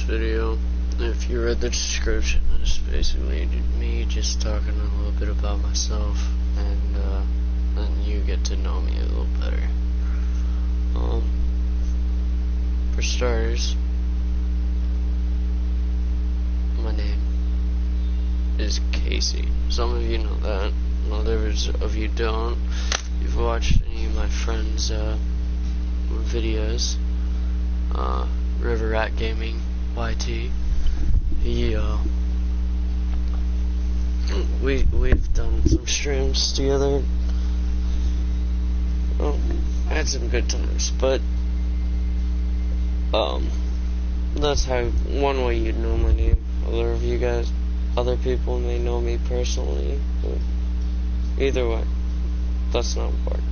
video. If you read the description, it's basically me just talking a little bit about myself, and then you get to know me a little better. For starters, my name is Casey. Some of you know that, others of you don't. You've watched any of my friends' videos. River Rat Gaming, YT. We've done some streams together. Had some good times, but that's how one way you'd know my name. Other people may know me personally, but either way, that's not important.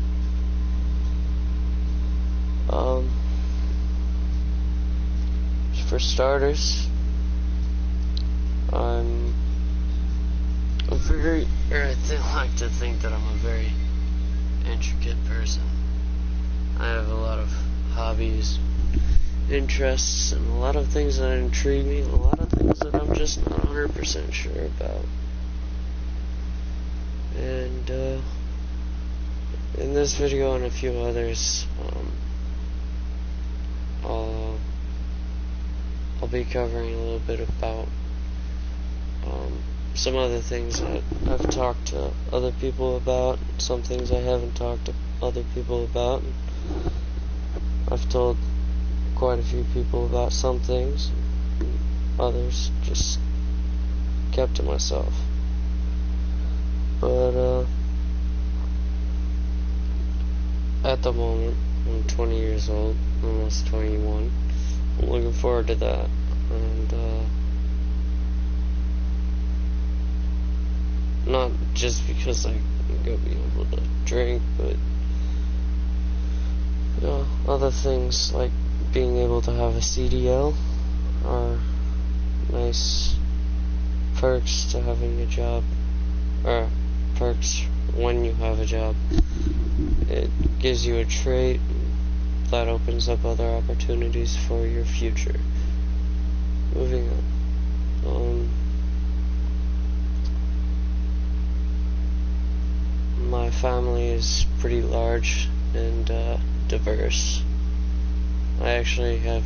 For starters, I like to think that I'm a very intricate person. I have a lot of hobbies, interests, and a lot of things that intrigue me, and a lot of things that I'm just not 100% sure about. And in this video and a few others, I'll be covering a little bit about some other things that I've talked to other people about, some things I haven't talked to other people about. I've told quite a few people about some things, others just kept to myself. But at the moment, I'm 20 years old, almost 21. I'm looking forward to that, and not just because I'm gonna be able to drink, but other things like being able to have a CDL are nice perks to having a job, or perks when you have a job. It gives you a trait that opens up other opportunities for your future. Moving on. My family is pretty large and diverse. I actually have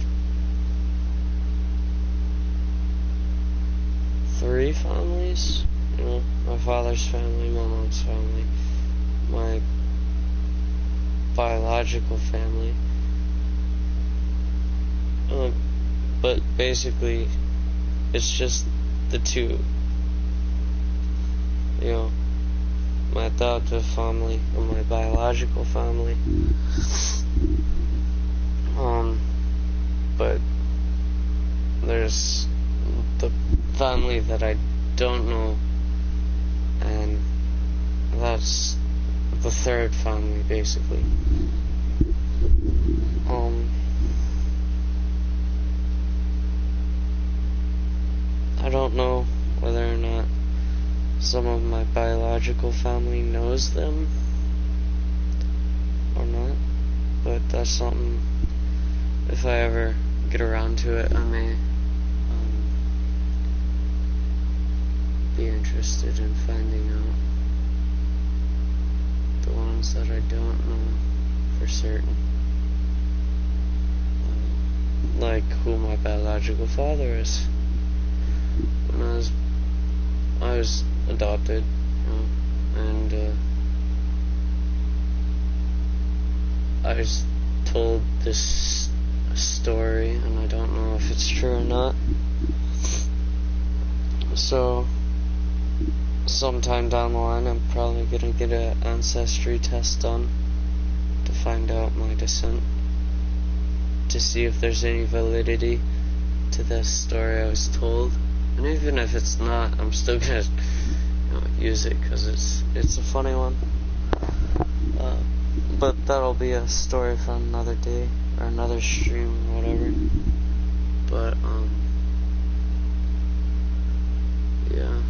3 families. My father's family, my mom's family, my biological family. But basically, it's just the 2. My adoptive family and my biological family. But there's the family that I don't know, and that's the 3rd family, basically. I don't know whether or not some of my biological family knows them or not, but that's something, if I ever get around to it, I may be interested in finding out the ones that I don't know for certain, like who my biological father is. When I was adopted, and I was told this story, and I don't know if it's true or not. So, sometime down the line, I'm probably gonna get an ancestry test done to find out my descent, to see if there's any validity to this story I was told. And even if it's not, I'm still gonna use it because it's a funny one. But that'll be a story for another day or another stream or whatever. But yeah,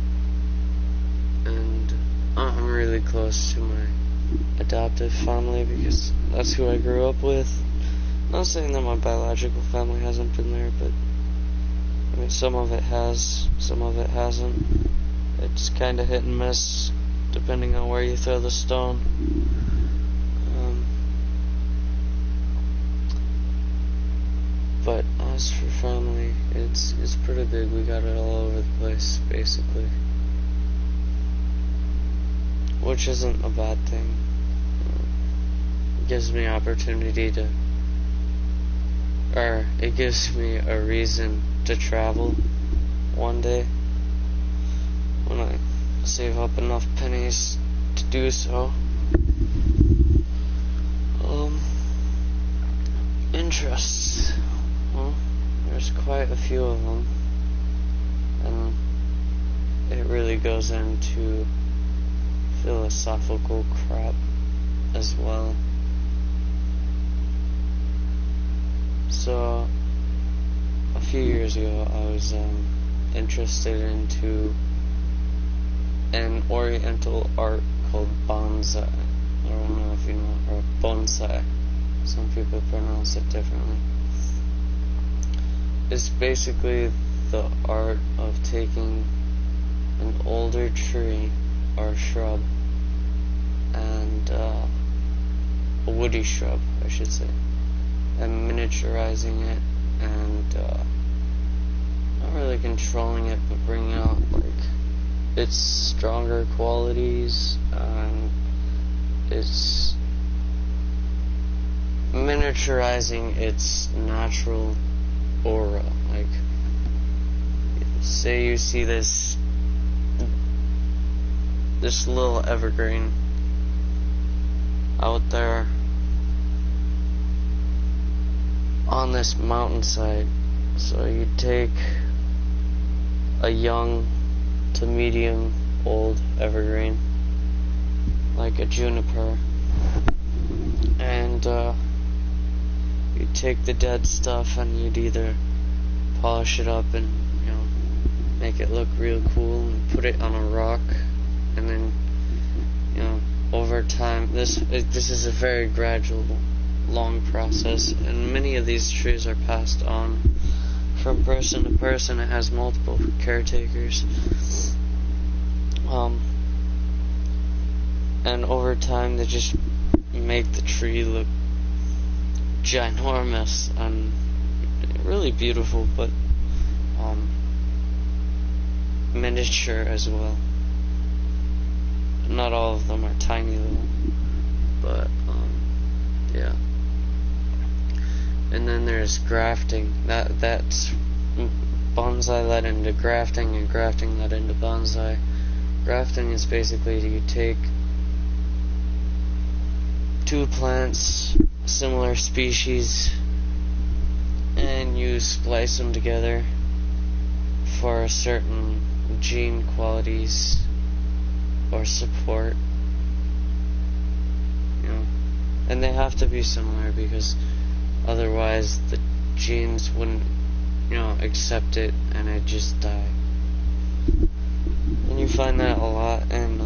and I'm really close to my adoptive family because that's who I grew up with. Not saying that my biological family hasn't been there, but I mean, some of it has, some of it hasn't. It's kind of hit and miss depending on where you throw the stone. But as for family, it's pretty big. We got it all over the place, basically, which isn't a bad thing. It gives me opportunity to, or it gives me a reason to travel one day when I save up enough pennies to do so. Interests. Well, there's quite a few of them, and it really goes into philosophical crap as well. So, a few years ago, I was interested into an oriental art called bonsai. I don't know if you know, or bonsai. Some people pronounce it differently. It's basically the art of taking an older tree or shrub, and a woody shrub, I should say, and miniaturizing it, and not really controlling it, but bringing out like its stronger qualities, and its miniaturizing its natural aura. Like, say you see this little evergreen out there on this mountainside. So you take a young to medium old evergreen, like a juniper, and you take the dead stuff and you'd either polish it up and, you know, make it look real cool and put it on a rock, and then, you know, over time, this is a very gradual, long process, and many of these trees are passed on from person to person. It has multiple caretakers, and over time they just make the tree look ginormous and really beautiful, but miniature as well. Not all of them are tiny though, but yeah. And then there's grafting. That's bonsai led into grafting, and grafting led into bonsai. Grafting is basically you take two plants, similar species, and you splice them together for certain gene qualities or support, you know, and they have to be similar because otherwise the genes wouldn't, you know, accept it and it'd just die. And you find that a lot in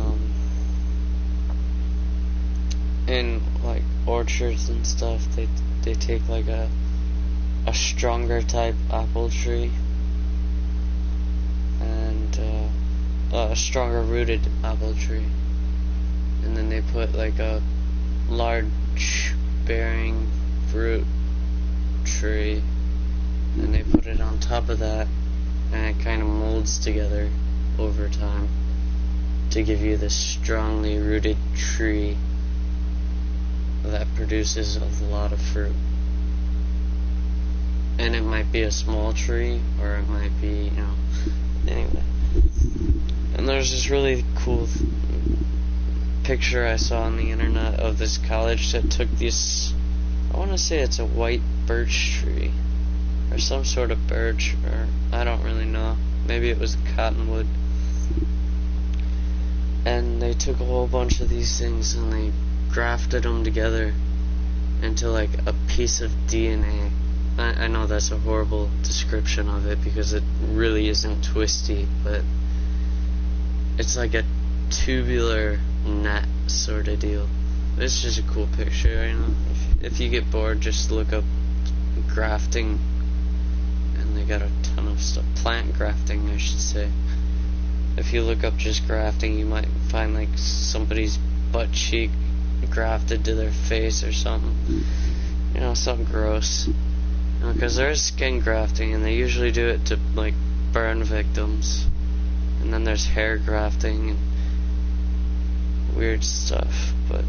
like orchards and stuff. They take like a stronger type apple tree and a stronger rooted apple tree, and then they put like a large bearing fruit tree and they put it on top of that, and it kind of molds together over time to give you this strongly rooted tree that produces a lot of fruit. And it might be a small tree, or it might be, you know, anyway. And there's this really cool picture I saw on the internet of this college that took this, I want to say it's a white birch tree, or some sort of birch, or I don't really know, maybe it was cottonwood. And they took a whole bunch of these things and they grafted them together into like a piece of DNA. I know that's a horrible description of it because it really isn't twisty, but it's like a tubular net sort of deal. It's just a cool picture, you know. If you get bored, just look up grafting, and they got a ton of stuff. Plant grafting, I should say. If you look up just grafting, you might find like somebody's butt cheek grafted to their face or something. You know, something gross. Because there's skin grafting, and they usually do it to like burn victims. And then there's hair grafting and weird stuff. But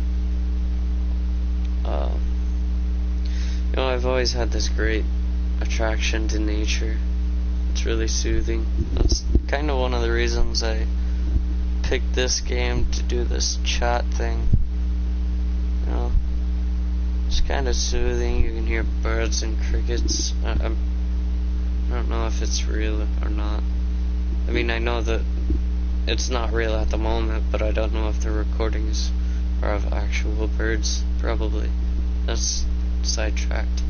you know, I've always had this great attraction to nature. It's really soothing. That's kind of one of the reasons I picked this game to do this chat thing. You know, it's kind of soothing. You can hear birds and crickets. I don't know if it's real or not. I mean, I know that it's not real at the moment, but I don't know if the recordings are of actual birds. Probably. That's sidetracked.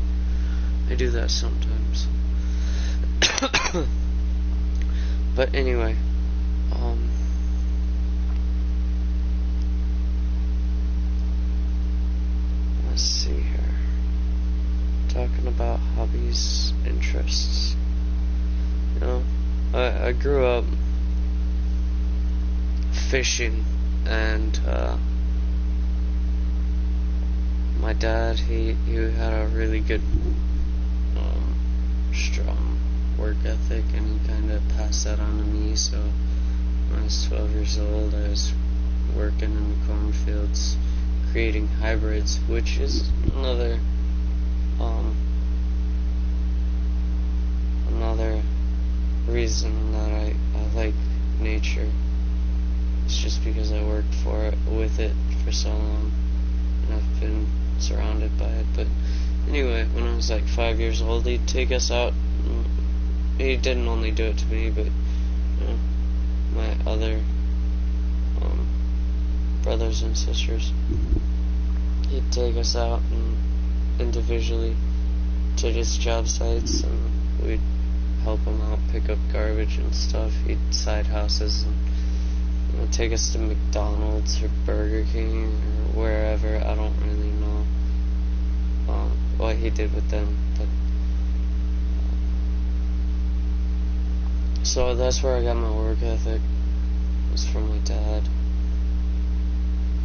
I do that sometimes. But anyway, let's see here. Talking about hobbies, interests. You know, I grew up fishing, and my dad, he had a really good, strong work ethic, and he kind of passed that on to me. So when I was 12 years old, I was working in the cornfields creating hybrids, which is another reason that I like nature. It's just because I worked with it for so long, and I've been surrounded by it. But anyway, when I was like 5 years old, he'd take us out. He didn't only do it to me, but you know, my other brothers and sisters. He'd take us out and individually to his job sites, and we'd help him out, pick up garbage and stuff. He'd side houses and, you know, take us to McDonald's or Burger King or wherever. I don't really know what he did with them, but so that's where I got my work ethic. It was from my dad.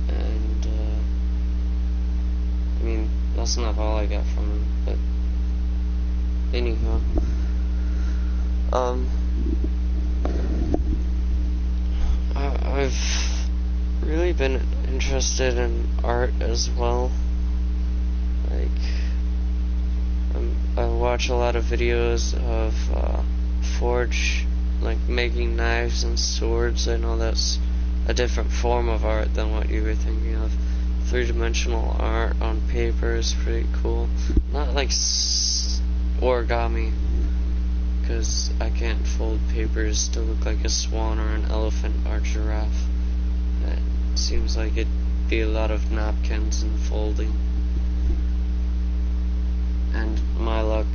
And I mean, that's not all I got from him, but anyhow, I've really been interested in art as well. Like, I watch a lot of videos of forge, like making knives and swords. I know that's a different form of art than what you were thinking of. Three-dimensional art on paper is pretty cool. Not like origami, because I can't fold papers to look like a swan or an elephant or giraffe. It seems like it'd be a lot of napkins and folding. And my luck,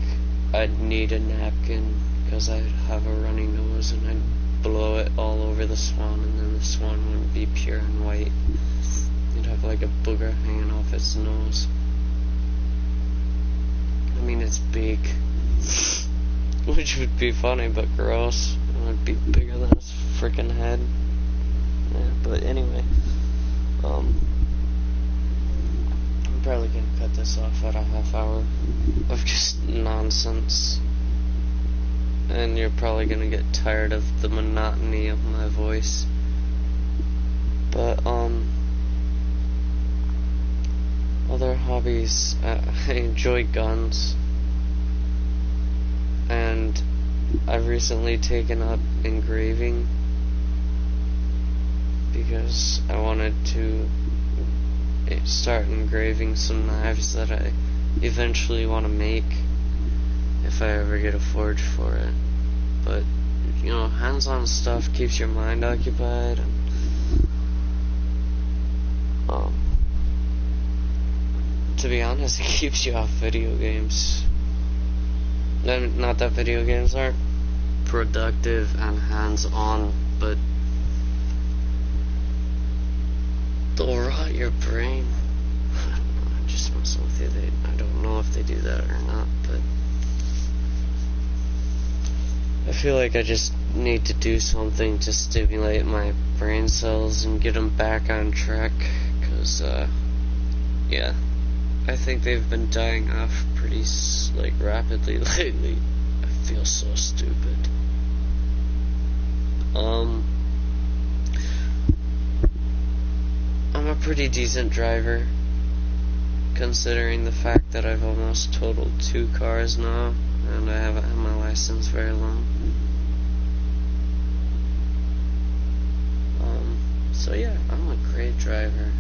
I'd need a napkin because I'd have a runny nose and I'd blow it all over the swan, and then the swan wouldn't be pure and white. It'd have like a booger hanging off its nose. I mean, it's big, which would be funny but gross. It would be bigger than its freaking head. Yeah, but anyway, I'm probably gonna cut this off at a half hour of just nonsense, and you're probably gonna get tired of the monotony of my voice. But other hobbies, I enjoy guns, and I've recently taken up engraving because I wanted to start engraving some knives that I eventually want to make if I ever get a forge for it. But you know, hands-on stuff keeps your mind occupied, and to be honest, it keeps you off video games. Not that video games aren't productive and hands-on, but they'll rot your brain. I don't know, I'm just messing with you. I don't know if they do that or not, but I feel like I just need to do something to stimulate my brain cells and get them back on track, because, yeah, I think they've been dying off pretty, rapidly lately. I feel so stupid. I'm a pretty decent driver, considering the fact that I've almost totaled 2 cars now, and I haven't had my license very long. So yeah, I'm a great driver.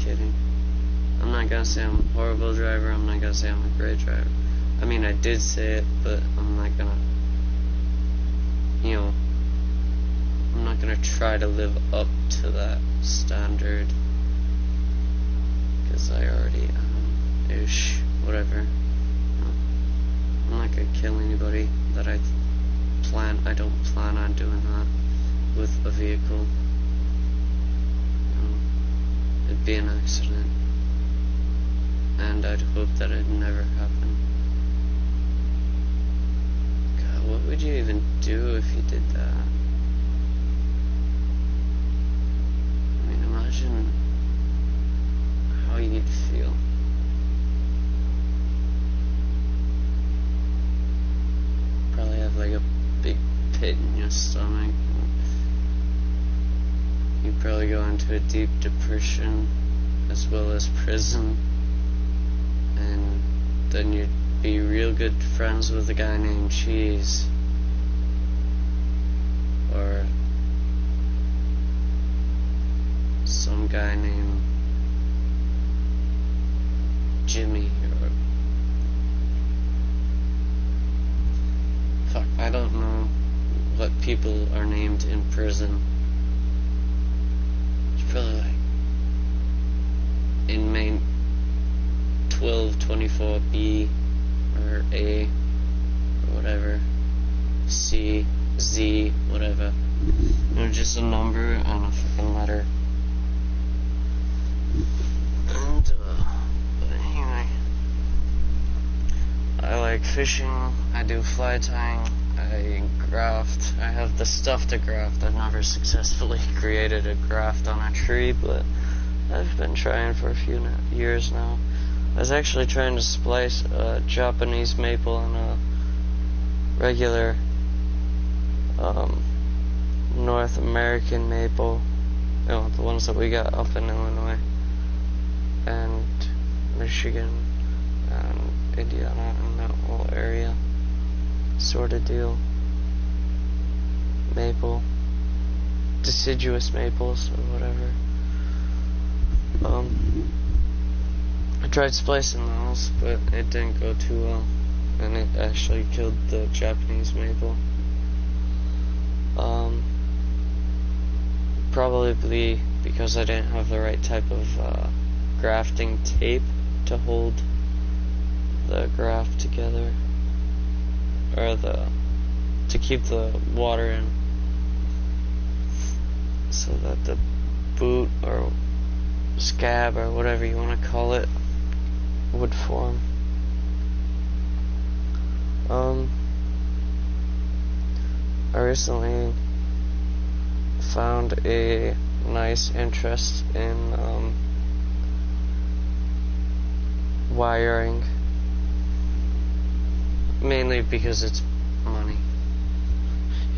Kidding. I'm not gonna say I'm a horrible driver, I'm not gonna say I'm a great driver. I mean, I did say it, but I'm not gonna, I'm not gonna try to live up to that standard, because I already am, ish, whatever. I'm not gonna kill anybody that I don't plan on doing that with a vehicle. It'd be an accident, and I'd hope that it'd never happen. God, what would you even do if you did that? I mean, imagine how you'd feel. Probably have like a big pit in your stomach. You'd probably go into a deep depression as well as prison, and then you'd be real good friends with a guy named Cheese, or some guy named Jimmy, or fuck, I don't know what people are named in prison. Probably like inmate 1224B or A or whatever, C, Z, whatever. Just a number and a fucking letter. And but anyway, I like fishing. I do fly tying. I graft. I have the stuff to graft. I've never successfully created a graft on a tree, but I've been trying for a few years now. I was actually trying to splice a Japanese maple and a regular North American maple, the ones that we got up in Illinois and Michigan and Indiana and that whole area. Sort of deal. Maple. Deciduous maples or whatever. I tried splicing those, but it didn't go too well. And it actually killed the Japanese maple. Probably because I didn't have the right type of grafting tape to hold the graft together. Or to keep the water in, so that the boot or scab or whatever you want to call it would form. I recently found a nice interest in wiring. Mainly because it's money.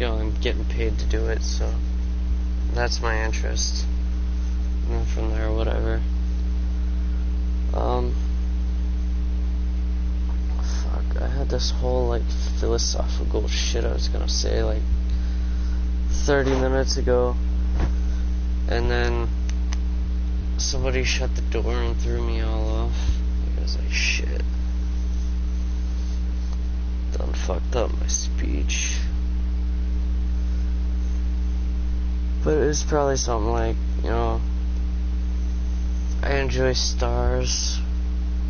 I'm getting paid to do it, so that's my interest. And then from there, whatever. Fuck, I had this whole, philosophical shit I was gonna say, 30 minutes ago. And then somebody shut the door and threw me all off. I was like, shit. Done fucked up my speech. But it's probably something like, I enjoy stars,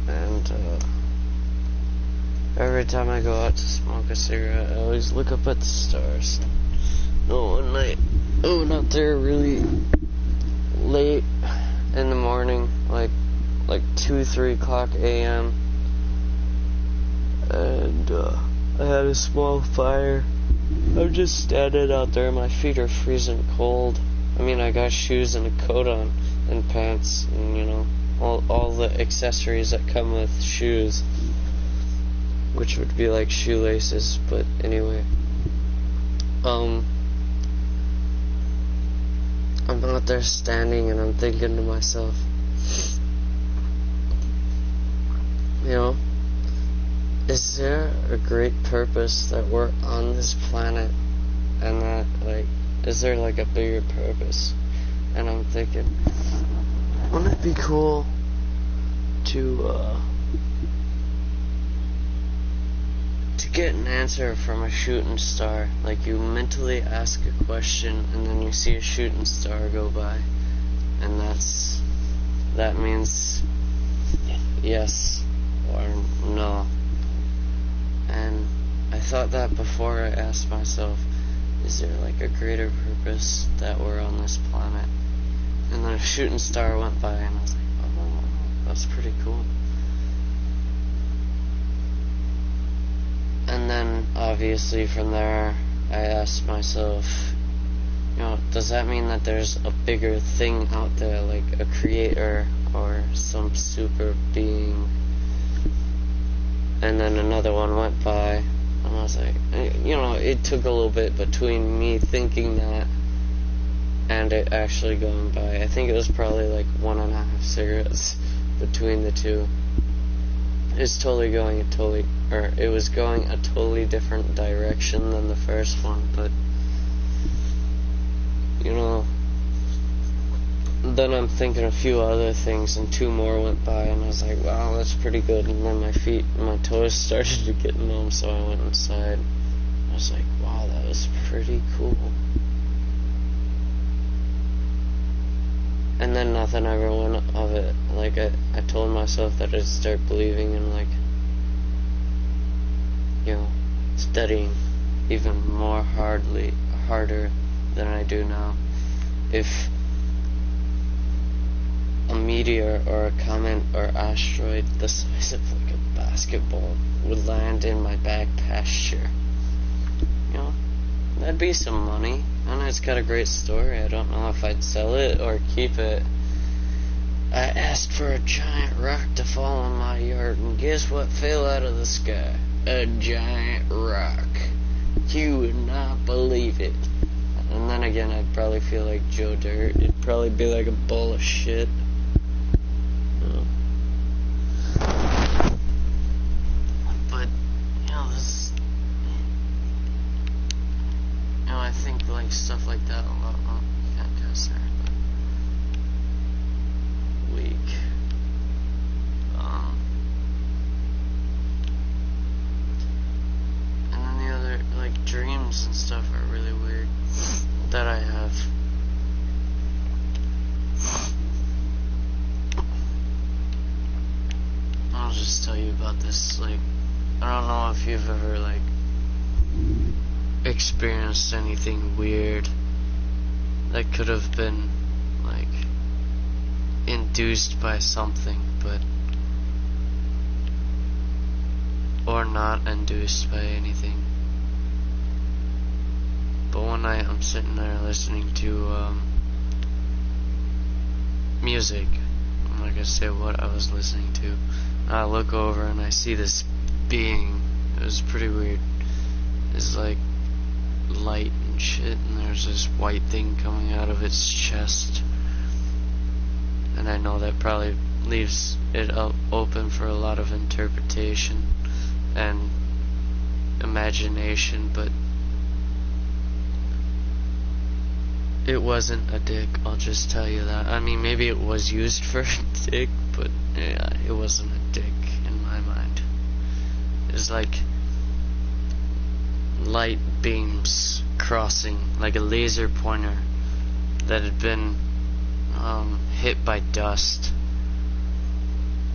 and every time I go out to smoke a cigarette, I always look up at the stars. One night, I went out there really late in the morning, like 2, 3 o'clock a.m., and I had a small fire. I'm just standing out there, my feet are freezing cold. I mean, I got shoes and a coat on, and pants, and you know, all the accessories that come with shoes, which would be like shoelaces, but anyway. I'm out there standing and I'm thinking to myself, you know, is there a great purpose that we're on this planet, and that, like, is there like a bigger purpose? And I'm thinking, wouldn't it be cool to get an answer from a shooting star? Like, you mentally ask a question and then you see a shooting star go by, and that means yes or no. And I thought that before I asked myself, is there like a greater purpose that we're on this planet? And then a shooting star went by and I was like, oh, that's pretty cool. And then obviously from there I asked myself, you know, does that mean that there's a bigger thing out there, like a creator or some super being? And then another one went by, and I was like, you know, it took a little bit between me thinking that and it actually going by. I think it was probably like 1.5 cigarettes between the two. It was going a totally different direction than the first one, but, you know, then I'm thinking a few other things, and 2 more went by, and I was like, wow, that's pretty good. And then my toes started to get numb, so I went inside. I was like, wow, that was pretty cool. And then nothing ever went of it. Like, I told myself that I'd start believing in, like, you know, studying even more harder than I do now. If a meteor or a comet or asteroid the size of like a basketball would land in my back pasture, you know, that'd be some money, and it's got a great story. I don't know if I'd sell it or keep it. I asked for a giant rock to fall in my yard, and guess what fell out of the sky? A giant rock. You would not believe it. And then again, I'd probably feel like Joe Dirt. It'd probably be like a bowl of shit. But, you know, I think like stuff like that a lot. Oh, you can't cuss there, but weak. And then the other, like, dreams and stuff are really weird that I have. I'll just tell you about this. Like, I don't know if you've ever, like, experienced anything weird that could have been, like, induced by something, but or not induced by anything. But one night I'm sitting there listening to music. I'm not gonna say what I was listening to. I look over and I see this being. It was pretty weird. It's like light and shit, and there's this white thing coming out of its chest. And I know that probably leaves it open for a lot of interpretation and imagination, but it wasn't a dick, I'll just tell you that. I mean, maybe it was used for a dick, but yeah, it wasn't a dick in my mind. It was like light beams crossing, like a laser pointer that had been hit by dust,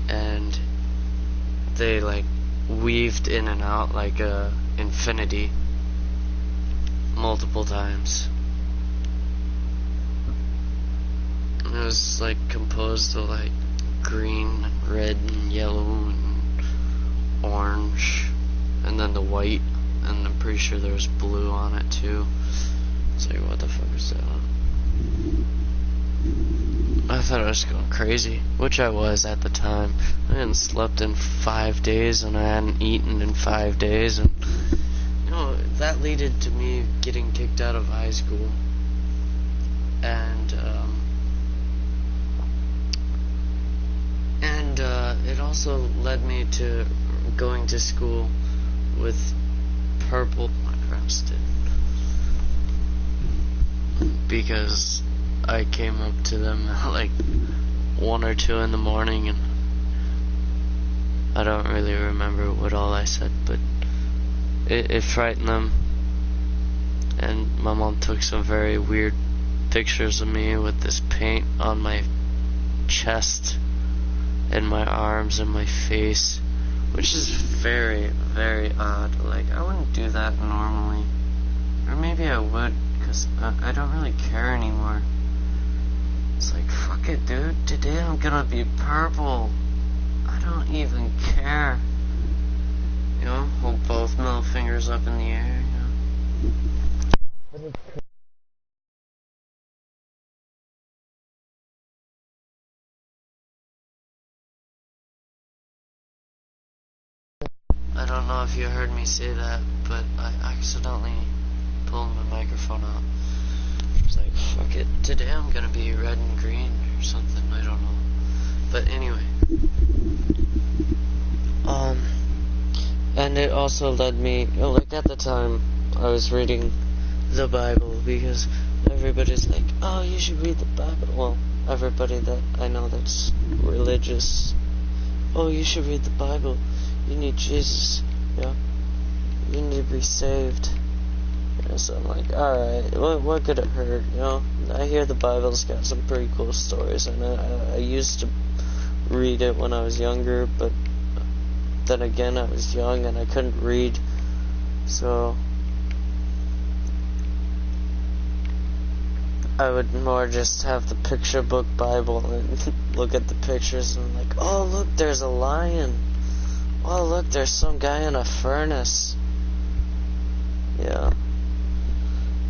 and they like weaved in and out like a infinity multiple times. And it was like composed of like green and red and yellow and orange, and and then the white, and I'm pretty sure there was blue on it too. It's like, what the fuck is that? I thought I was going crazy, which I was at the time. I hadn't slept in 5 days, and I hadn't eaten in 5 days, and you know, that led to me getting kicked out of high school. And it also led me to going to school with purple. My parents did, because I came up to them at like 1 or 2 in the morning, and I don't really remember what all I said, but it frightened them. And my mom took some very weird pictures of me with this paint on my chest and my arms and my face, which is very, very odd. Like, I wouldn't do that normally, or maybe I would, because I don't really care anymore. It's like, fuck it, dude, today I'm gonna be purple. I don't even care. You know, hold both middle fingers up in the air, you know. But it's crazy. I don't know if you heard me say that, but I accidentally pulled my microphone out. I was like, fuck it, today I'm gonna be red and green or something, I don't know. But anyway. And it also led me, like at the time, I was reading the Bible, because everybody's like, oh, you should read the Bible. Well, everybody that I know that's religious, oh, you should read the Bible. You need Jesus, yeah. You need to be saved. Yeah, so I'm like, alright, what could it hurt, you know? I hear the Bible's got some pretty cool stories, and I used to read it when I was younger, but then again, I was young and I couldn't read, so I would more just have the picture book Bible and look at the pictures and like, oh, look, there's a lion. Oh, look, there's some guy in a furnace. Yeah.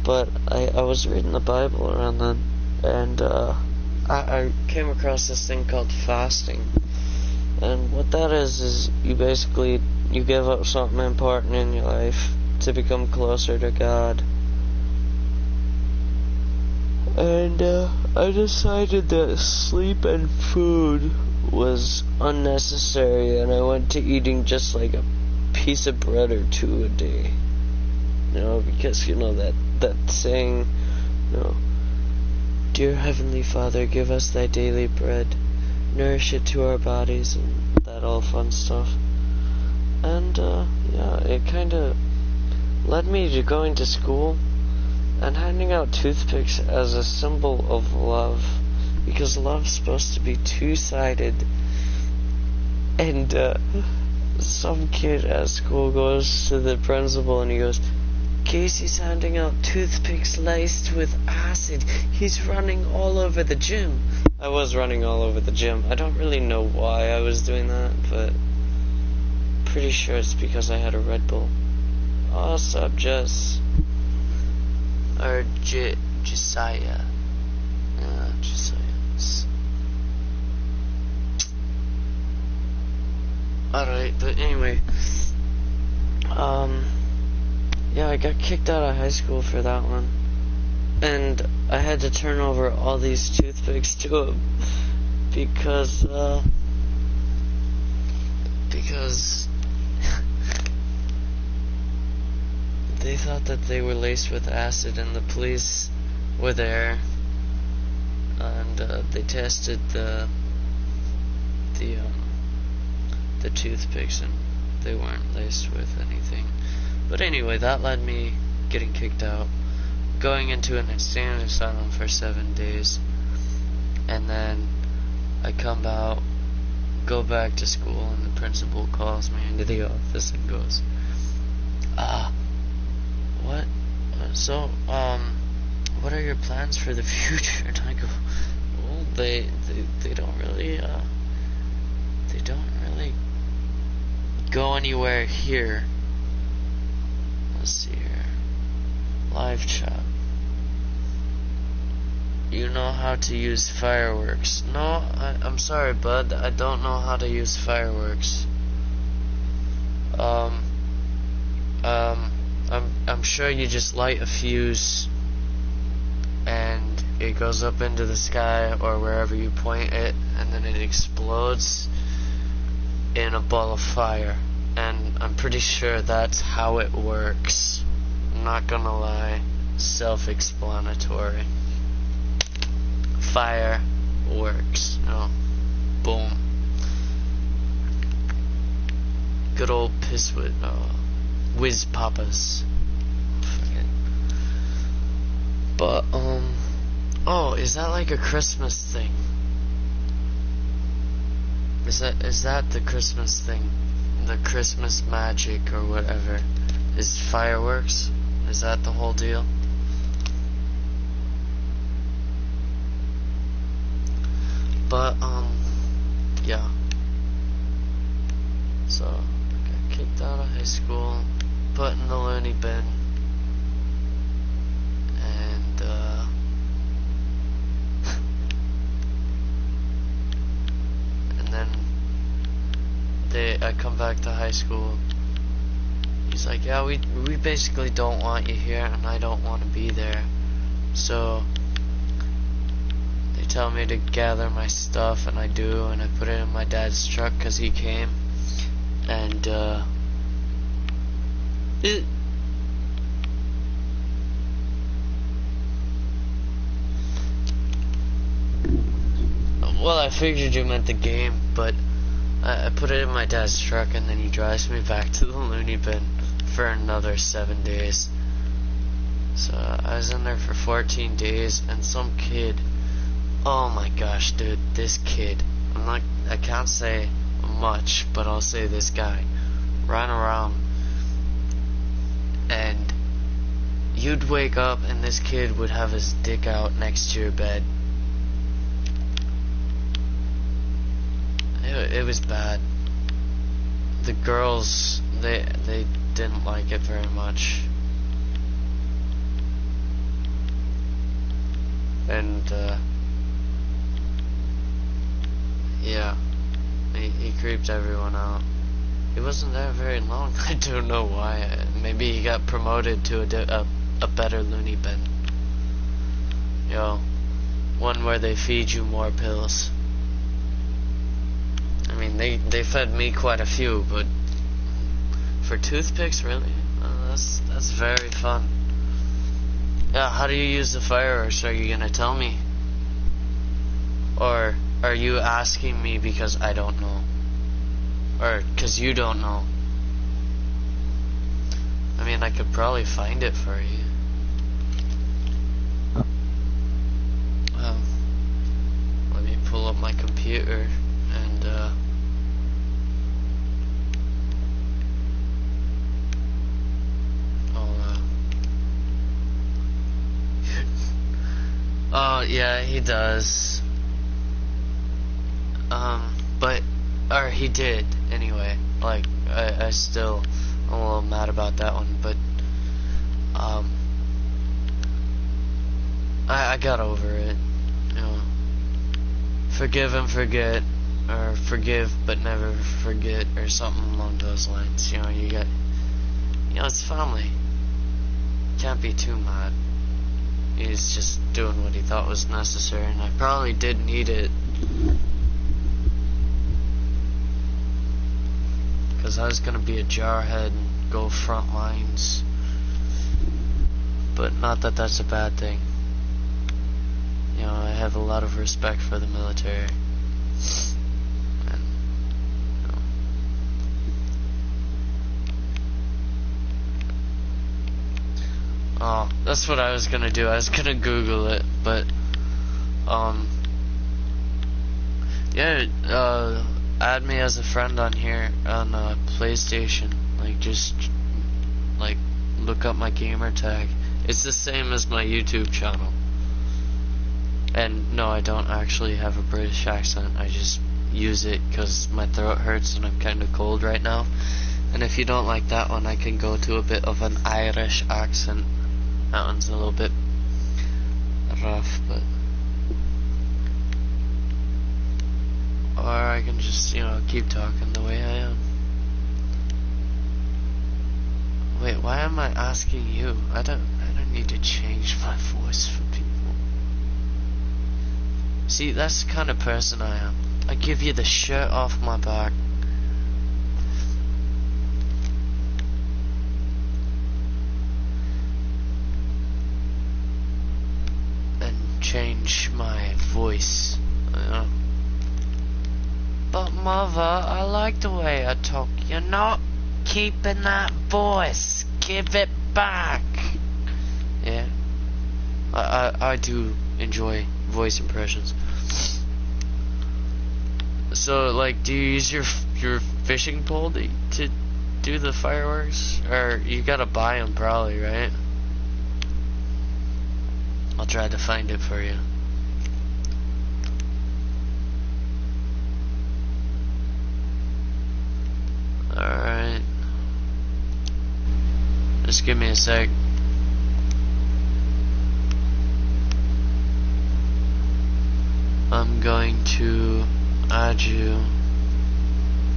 But I was reading the Bible around then, and I came across this thing called fasting. And what that is you basically, you give up something important in your life to become closer to God. And I decided that sleep and food was unnecessary, and I went to eating just like a piece of bread or 2 a day. You know, because, you know, that saying, you know, Dear Heavenly Father, give us thy daily bread, nourish it to our bodies, and that all fun stuff. And yeah, it kind of led me to going to school and handing out toothpicks as a symbol of love, because love's supposed to be two-sided. And some kid at school goes to the principal and he goes, Casey's handing out toothpicks laced with acid. He's running all over the gym. I was running all over the gym. I don't really know why I was doing that, but pretty sure it's because I had a Red Bull. Oh, what's up, Jess? Or Josiah. Josiah. Alright, but anyway. Yeah, I got kicked out of high school for that one. And I had to turn over all these toothpicks to him. Because they thought that they were laced with acid, and the police were there, and they tested the toothpicks, and they weren't laced with anything. But anyway, that led me getting kicked out, going into an insane asylum for 7 days, and then I come out, go back to school, and the principal calls me into the office and goes, what? So, what are your plans for the future? And I go, well, they don't really go anywhere here. Let's see here. Live chat. You know how to use fireworks. No, I'm sorry, bud. I don't know how to use fireworks. I'm sure you just light a fuse and it goes up into the sky or wherever you point it, and then it explodes in a ball of fire. And I'm pretty sure that's how it works. I'm not gonna lie. Self-explanatory. Fire works. Oh, boom. Good old piss with whiz papas. But oh, is that like a Christmas thing? Is that the Christmas thing? The Christmas magic or whatever? Is fireworks? Is that the whole deal? But yeah. So I got kicked out of high school, put in the loony bin, and and then I come back to high school. He's like, yeah, we basically don't want you here, and I don't want to be there. So they tell me to gather my stuff, and I do, and I put it in my dad's truck because he came, and well, I figured you meant the game, but I put it in my dad's truck, and then he drives me back to the loony bin for another 7 days. So I was in there for 14 days, and some kid, oh my gosh, dude, this kid, I can't say much, but I'll say this guy ran around, and you'd wake up and this kid would have his dick out next to your bed. It was bad. The girls, they didn't like it very much. And yeah, he creeped everyone out. He wasn't there very long. I don't know why. Maybe he got promoted to a better loony bin. Yo, one where they feed you more pills. I mean, they fed me quite a few, but for toothpicks, really? That's very fun. Yeah, how do you use the fireworks? Are you gonna tell me? Or are you asking me because I don't know? Or because you don't know? I mean, I could probably find it for you. Let me pull up my computer and oh yeah, he does. Or he did anyway. Like I still, I'm a little mad about that one, but I got over it. You know, forgive and forget, or forgive but never forget, or something along those lines. You know, it's family. Can't be too mad. He's just doing what he thought was necessary, and I probably did need it. Because I was going to be a jarhead and go front lines. But not that that's a bad thing. You know, I have a lot of respect for the military. And, you know. Oh, that's what I was going to do. I was going to Google it, but, yeah, add me as a friend on here on PlayStation. Like, just like look up my gamer tag. It's the same as my YouTube channel. And no, I don't actually have a British accent. I just use it because my throat hurts and I'm kind of cold right now. And if you don't like that one, I can go to a bit of an Irish accent. That one's a little bit rough, but... Or I can just, you know, keep talking the way I am. Wait, why am I asking you? I don't need to change my voice for people. See, that's the kind of person I am. I give you the shirt off my back. And change my voice. You know? But mother, I like the way I talk. You're not keeping that voice. Give it back. Yeah. I do enjoy voice impressions. So, like, do you use your fishing pole to do the fireworks? Or you gotta buy them probably, right? I'll try to find it for you. Alright. Just give me a sec. I'm going to add you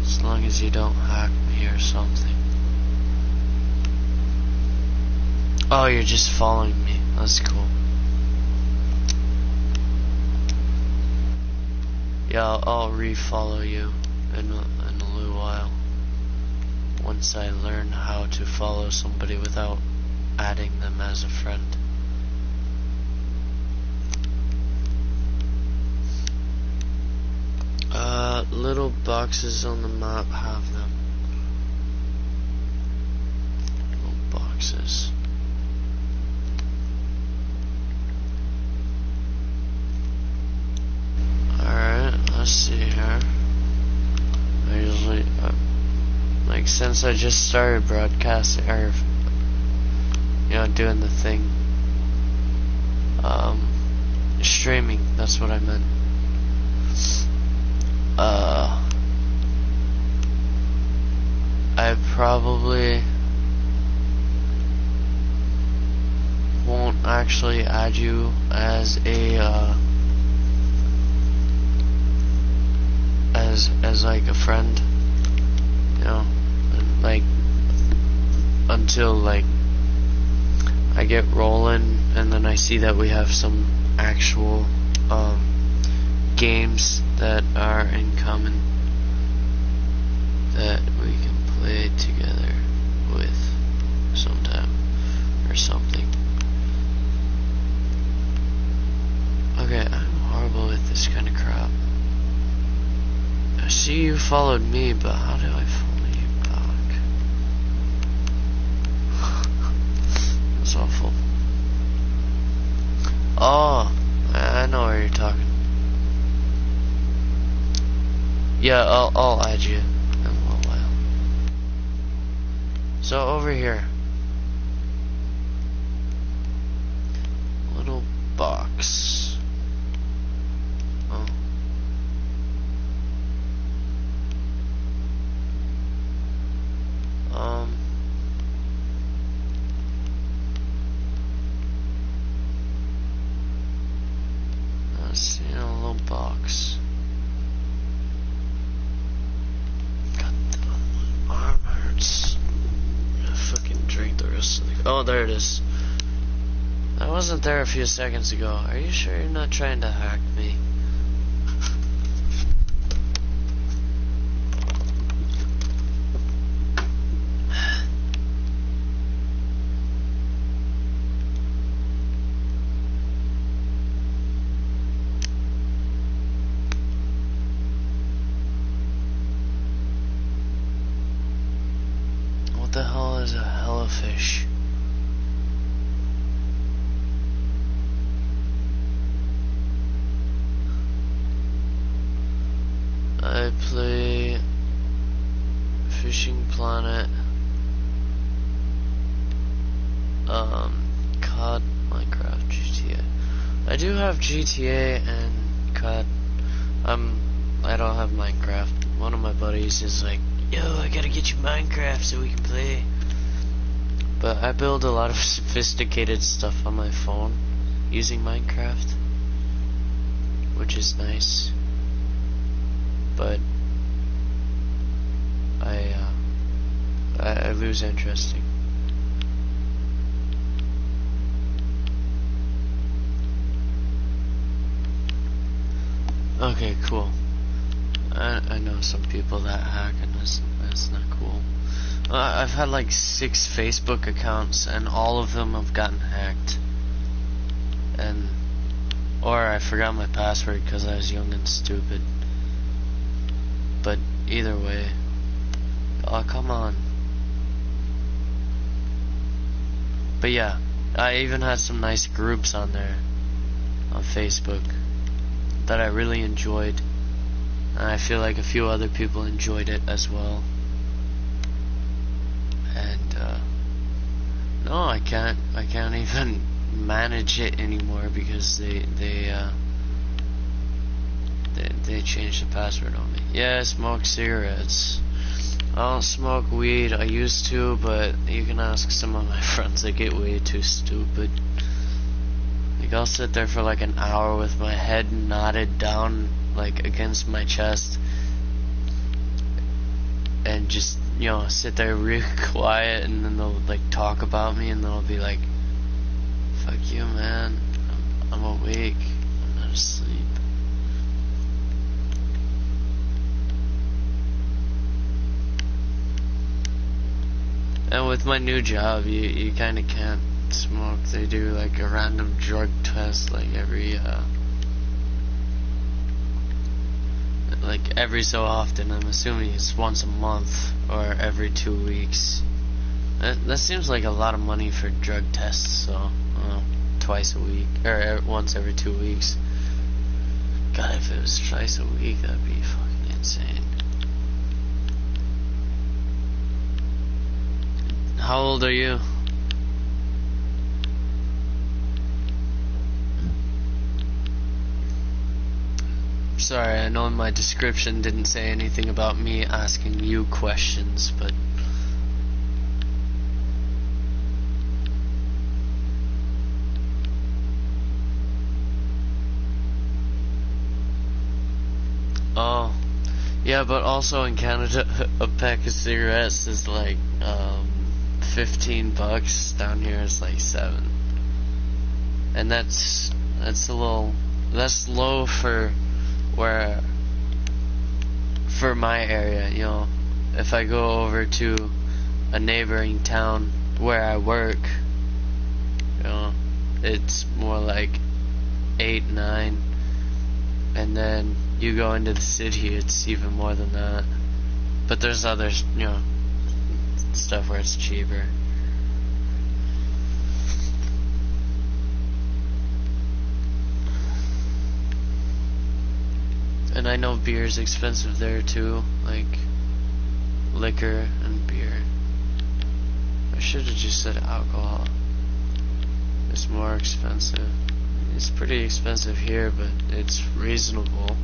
as long as you don't hack me or something. Oh, you're just following me. That's cool. Yeah, I'll re-follow you in a little while. Once I learn how to follow somebody without adding them as a friend. Little boxes on the map have them. Little boxes. Alright, let's see here. I usually, like, since I just started broadcasting, or, you know, doing the thing, streaming, that's what I meant. I probably won't actually add you as a, as like a friend, you know, and like, until like I get rolling and then I see that we have some actual, games that are in common that we can play together with sometime or something. Okay, I'm horrible with this kind of crap. I see you followed me, but how do I follow you back? That's awful. Oh, I know where you're talking. Yeah, I'll add you in a little while. So over here, little box. Oh. Let's see, a little box. Oh, there it is. That wasn't there a few seconds ago. Are you sure you're not trying to hack me? What the hell is a hellifish? I play Fishing Planet, COD, Minecraft, GTA. I do have GTA and COD. I don't have Minecraft. One of my buddies is like yo, I gotta get you Minecraft so we can play. But I build a lot of sophisticated stuff on my phone using Minecraft, which is nice. But I lose interest. Okay, cool. I know some people that hack, and that's not cool. I've had like 6 Facebook accounts, and all of them have gotten hacked. Or I forgot my password because I was young and stupid. But either way, oh come on. But yeah, I even had some nice groups on there on Facebook that I really enjoyed, and I feel like a few other people enjoyed it as well. And no, I can't even manage it anymore because they changed the password on me. Yeah, I smoke cigarettes. I don't smoke weed. I used to, but you can ask some of my friends. They get way too stupid. Like, I'll sit there for like an hour with my head nodded down like against my chest and just, you know, sit there real quiet, and then they'll like talk about me, and then I'll be like, fuck you, man, I'm awake, I'm not asleep. And with my new job, you kinda can't smoke. They do like a random drug test like every so often. I'm assuming it's once a month or every 2 weeks. That seems like a lot of money for drug tests, so twice a week, or once every 2 weeks. God, if it was twice a week, that'd be fucking insane. How old are you? Sorry, I know my description didn't say anything about me asking you questions, but oh, yeah, but also in Canada, a pack of cigarettes is like $15. Down here it's like $7, and that's low for my area. You know, if I go over to a neighboring town where I work, you know, it's more like 8, 9, and then you go into the city, it's even more than that. But there's other, you know, stuff where it's cheaper. And I know beer's expensive there too, like liquor and beer. I should have just said alcohol. It's more expensive. It's pretty expensive here, but it's reasonable.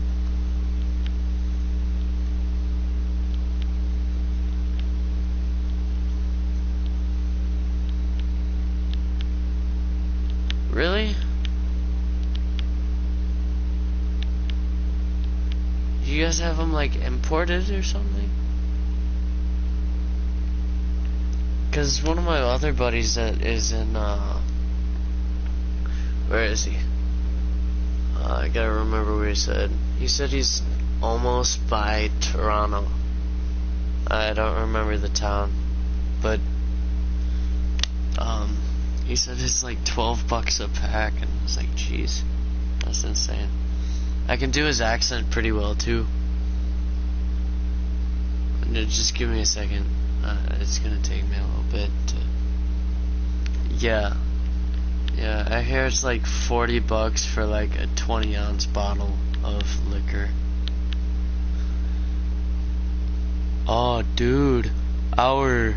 Really? You guys have them like imported or something? Cause one of my other buddies that is in where is he? I gotta remember where he said. He said he's almost by Toronto. I don't remember the town, but he said it's like $12 a pack, and I was like, jeez, that's insane. I can do his accent pretty well too. Just give me a second. It's gonna take me a little bit to... Yeah, I hear it's like $40 for like a 20-ounce bottle of liquor. Oh, dude, our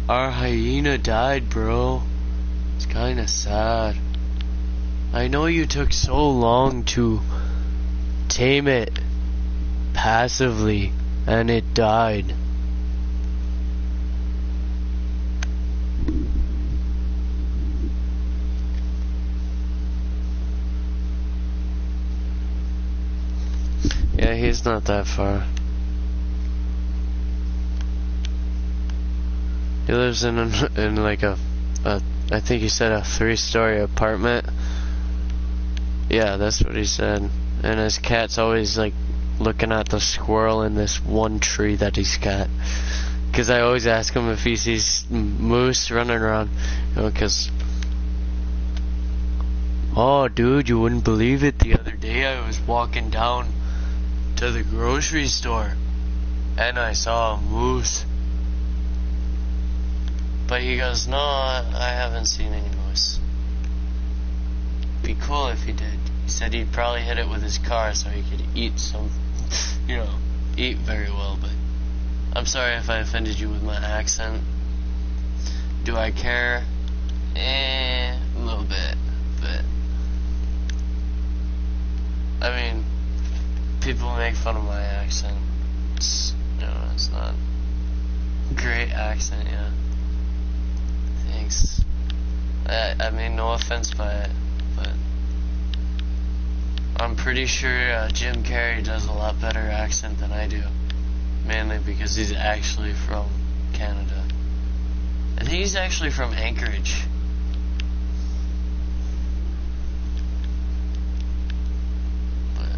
hyena died, bro. It's kinda sad. I know you took so long to tame it passively, and it died. Yeah, he's not that far. He lives in like a I think he said a 3-story apartment. Yeah, that's what he said. And his cat's always like looking at the squirrel in this one tree that he's got. Cause I always ask him if he sees moose running around, you know, cause oh dude, you wouldn't believe it, the other day I was walking down to the grocery store and I saw a moose. But he goes, no, I haven't seen any moose. Be cool if he did. He said he'd probably hit it with his car so he could eat some, you know, eat very well. But I'm sorry if I offended you with my accent. Do I care? A little bit. But I mean, people make fun of my accent. It's, you know, it's not a great accent, yeah. Thanks. I mean, no offense by it, but I'm pretty sure Jim Carrey does a lot better accent than I do. Mainly because he's actually from Canada. And he's actually from Anchorage. But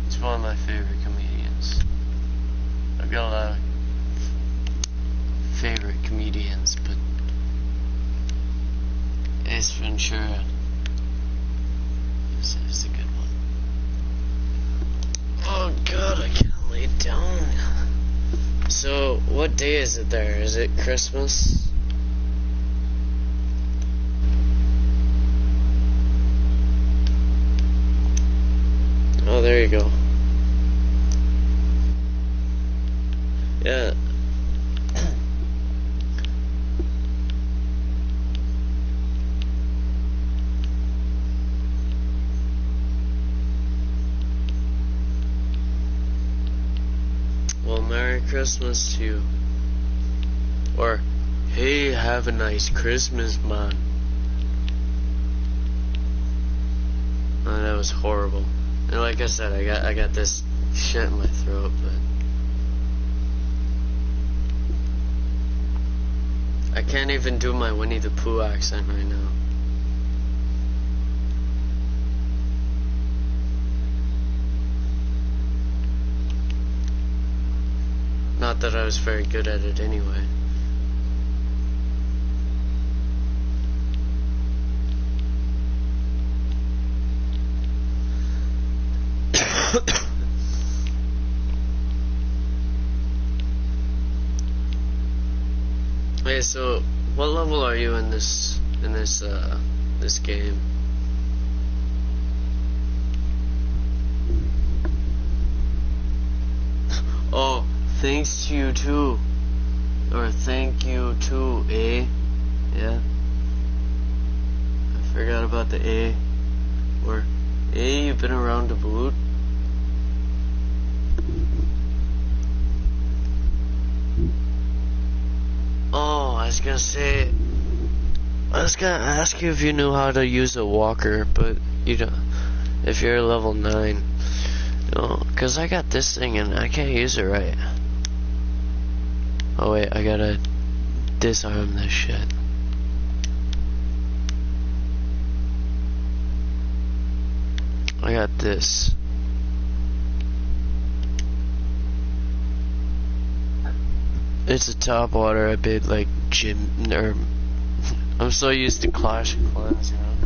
he's one of my favorite comedians. I've got a lot of favorite comedians, but Ace Ventura is a good one. Oh god, I can't lay down. So, what day is it there? Is it Christmas? Oh, there you go. Yeah. Well, Merry Christmas to you. Or, hey, have a nice Christmas, man. Oh, that was horrible. And like I said, I got this shit in my throat, but I can't even do my Winnie the Pooh accent right now. Not that I was very good at it anyway. Hey, so what level are you in this game? Oh, thanks to you too. Or thank you too, eh? Yeah. I forgot about the A. Or, eh, you've been around to boot. Oh, I was gonna ask you if you knew how to use a walker, but you don't. If you're level 9. No, cause I got this thing and I can't use it right. Oh wait, I gotta disarm this shit. I got this. It's a top water. I paid like I'm so used to Clash of Clans, you know.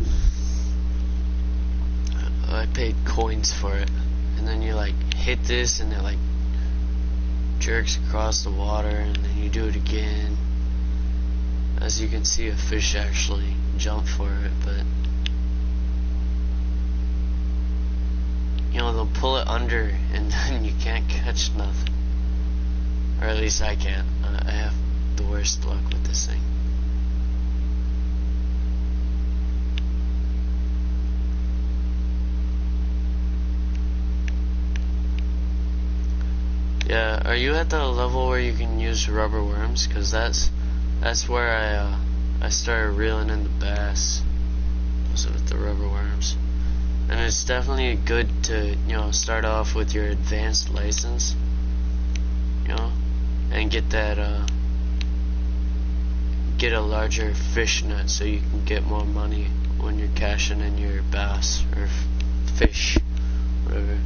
I paid coins for it, and then you like hit this, and it like jerks across the water, and then you do it again. As you can see, a fish actually jumped for it, but you know, they'll pull it under, and then you can't catch nothing. Or at least I can't. I have the worst luck with this thing. Yeah, are you at the level where you can use rubber worms? Cause that's where I started reeling in the bass. Was with the rubber worms, and it's definitely good to start off with your advanced license, and get that get a larger fish net so you can get more money when you're cashing in your bass or fish, whatever.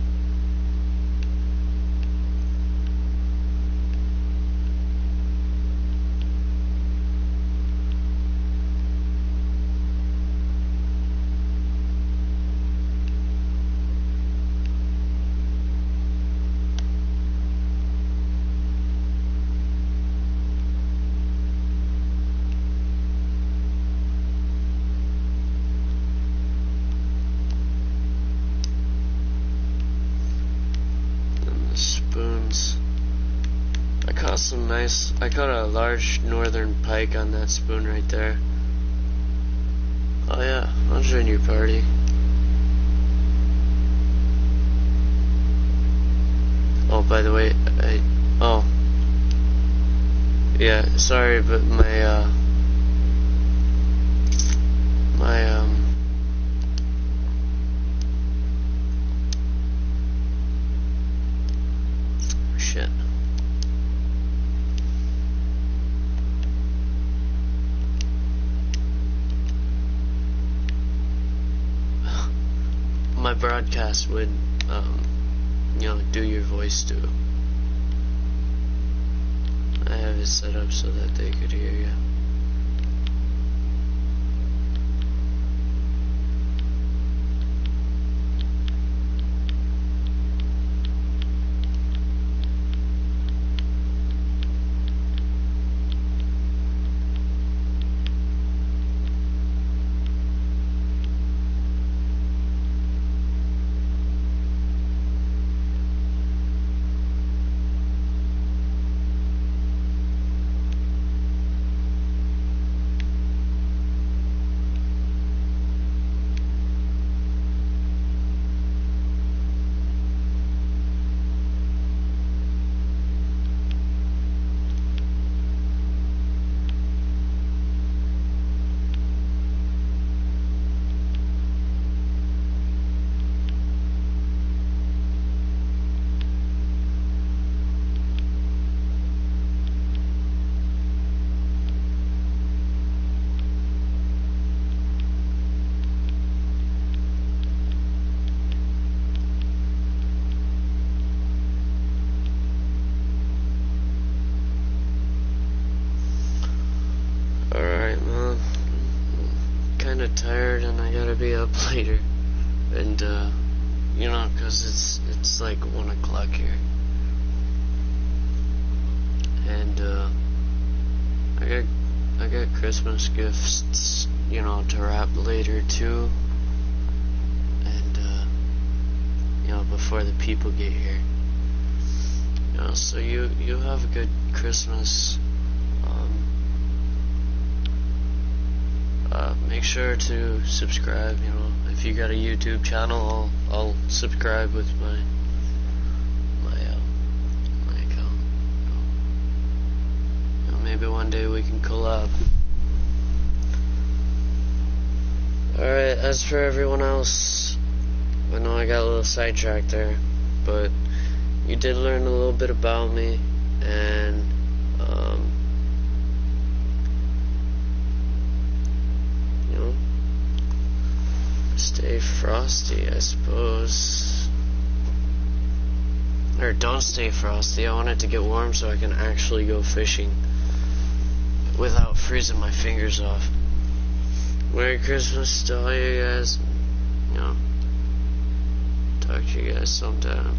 Spoons. I caught a large northern pike on that spoon right there. Oh yeah, I'll join your party. Oh, by the way, yeah, sorry, but my shit. My broadcast would, do your voice too. I have it set up so that they could hear you. Tired and I gotta be up later, and cause it's like 1 o'clock here, and I got Christmas gifts to wrap later too, and before the people get here, so you have a good Christmas. Make sure to subscribe, if you got a YouTube channel, I'll subscribe with my account. Maybe one day we can collab. Alright, as for everyone else, I know I got a little sidetracked there, but you did learn a little bit about me, and stay frosty, I suppose. Or don't stay frosty. I want it to get warm so I can actually go fishing without freezing my fingers off. Merry Christmas to all you guys. Talk to you guys sometime.